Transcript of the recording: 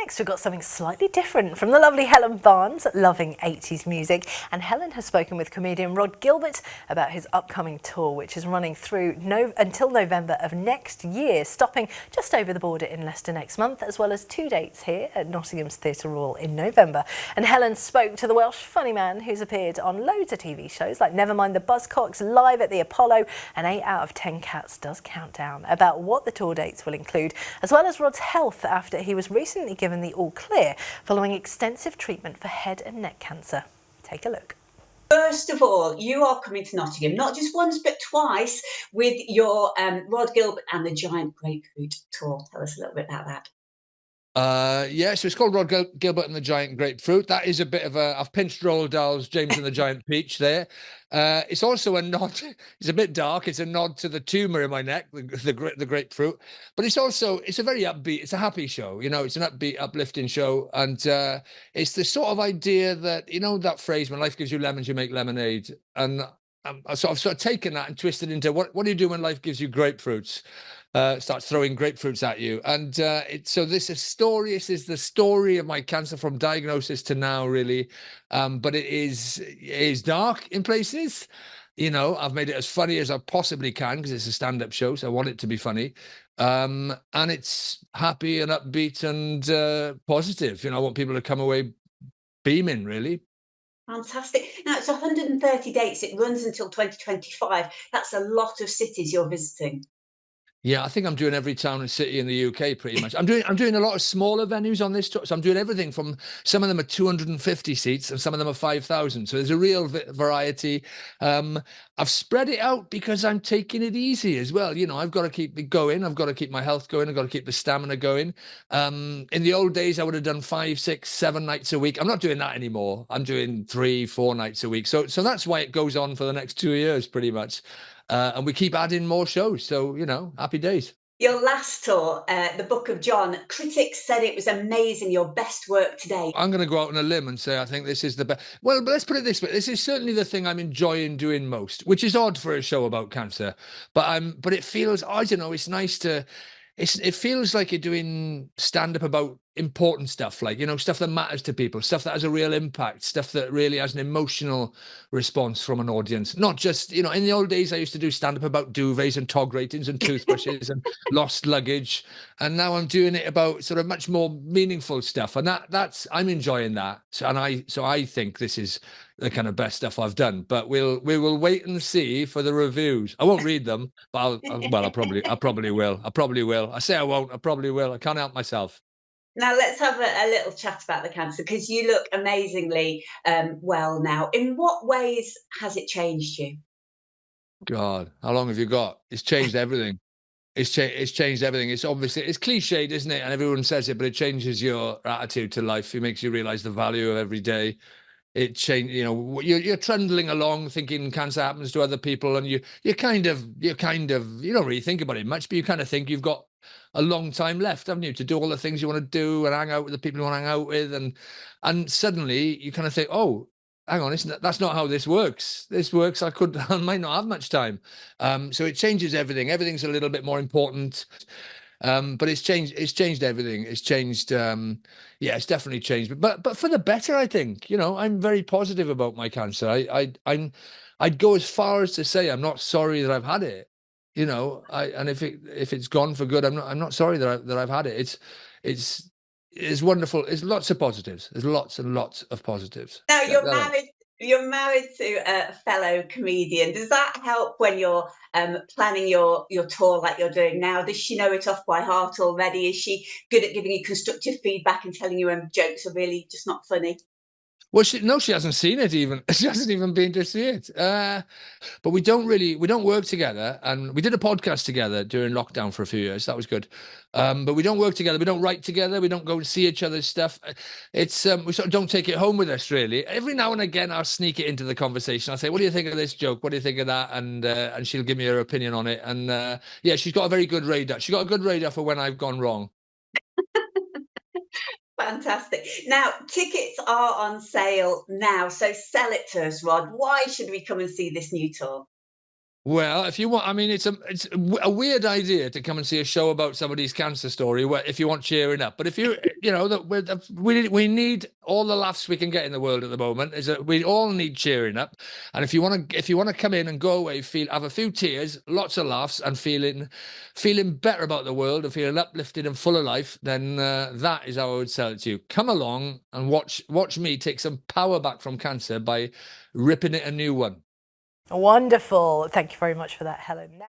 Next, we've got something slightly different from the lovely Helen Barnes, loving 80s music. And Helen has spoken with comedian Rhod Gilbert about his upcoming tour, which is running through until November of next year, stopping just over the border in Leicester next month, as well as 2 dates here at Nottingham's Theatre Royal in November. And Helen spoke to the Welsh funnyman, who's appeared on loads of TV shows like Nevermind the Buzzcocks, Live at the Apollo, and 8 out of 10 Cats Does Countdown, about what the tour dates will include, as well as Rod's health after he was recently given the all clear following extensive treatment for head and neck cancer. Take a look. First of all, you are coming to Nottingham, not just once but twice, with your Rhod Gilbert and the Giant Grapefruit tour. Tell us a little bit about that. Yeah, so it's called Rhod Gilbert and the Giant Grapefruit. That is a bit of a, I've pinched Roald Dahl's James and the Giant Peach there. It's also a nod, it's a bit dark, it's a nod to the tumour in my neck, the grapefruit. But it's also, it's a very upbeat, it's a happy show, you know, it's an upbeat, uplifting show. And it's the sort of idea that, you know, that phrase, when life gives you lemons, you make lemonade. And I've sort of taken that and twisted into what do you do when life gives you grapefruits? Starts throwing grapefruits at you. And so this is the story of my cancer from diagnosis to now, really. But it is dark in places. You know, I've made it as funny as I possibly can because it's a stand-up show, so I want it to be funny. And it's happy and upbeat and positive. You know, I want people to come away beaming, really. Fantastic. Now, it's 130 dates. It runs until 2025. That's a lot of cities you're visiting. Yeah, I think I'm doing every town and city in the UK pretty much. I'm doing a lot of smaller venues on this tour. So I'm doing everything from, some of them are 250 seats and some of them are 5,000. So there's a real variety. I've spread it out because I'm taking it easy as well. You know, I've got to keep it going. I've got to keep my health going. I've got to keep the stamina going. In the old days, I would have done 5, 6, 7 nights a week. I'm not doing that anymore. I'm doing 3, 4 nights a week. So that's why it goes on for the next 2 years, pretty much. And we keep adding more shows. So, you know, happy days. Your last tour, The Book of John, critics said it was amazing, your best work to date. I'm going to go out on a limb and say I think this is the best. Well, but let's put it this way. This is certainly the thing I'm enjoying doing most, which is odd for a show about cancer. But it feels, I don't know, it's nice to, it feels like you're doing stand-up about important stuff, like, you know, stuff that matters to people, stuff that has a real impact, stuff that really has an emotional response from an audience. Not just, you know, in the old days, I used to do stand-up about duvets and tog ratings and toothbrushes and lost luggage. And now I'm doing it about sort of much more meaningful stuff. And that's, I'm enjoying that. So I think this is the kind of best stuff I've done, but we will wait and see for the reviews. I won't read them, but I probably will. I say I won't, I probably will. I can't help myself. Now, let's have a little chat about the cancer, because you look amazingly well now. In what ways has it changed you? God, how long have you got? It's changed everything. It's changed everything. It's obviously, it's cliched, isn't it? And everyone says it, but it changes your attitude to life. It makes you realize the value of every day. It changed, you know, you're trundling along thinking cancer happens to other people, and you kind of you don't really think about it much, but you kind of think you've got a long time left, haven't you, to do all the things you want to do and hang out with the people you want to hang out with, and suddenly you kind of think, oh, hang on, that's not how this works. This works, I might not have much time. So it changes everything. Everything's a little bit more important. But it's changed everything. It's changed, yeah, it's definitely changed, but for the better, I think. You know, I'm very positive about my cancer. I'd go as far as to say I'm not sorry that I've had it. You know, and if it's gone for good, I'm not sorry that I've had it. It's wonderful. There's lots of positives. There's lots and lots of positives. Now, you're married to a fellow comedian. Does that help when you're planning your tour like you're doing now? Does she know it off by heart already? Is she good at giving you constructive feedback and telling you when jokes are really just not funny? Well, she hasn't seen it even. She hasn't even been to see it. But we don't work together. And we did a podcast together during lockdown for a few years. That was good. But we don't work together. We don't write together. We don't go and see each other's stuff. It's, we sort of don't take it home with us, really. Every now and again, I'll sneak it into the conversation. I'll say, what do you think of this joke? What do you think of that? And she'll give me her opinion on it. And yeah, she's got a very good radar. She's got a good radar for when I've gone wrong. Fantastic. Now, tickets are on sale now, so sell it to us, Rhod. Why should we come and see this new tour? Well, if you want, I mean, it's a weird idea to come and see a show about somebody's cancer story. Where if you want cheering up, but if you know that we need all the laughs we can get in the world at the moment. Is that we all need cheering up, and if you want to come in and go away, have a few tears, lots of laughs, and feeling better about the world and feeling uplifted and full of life, then that is how I would sell it to you. Come along and watch me take some power back from cancer by ripping it a new one. Wonderful. Thank you very much for that, Helen.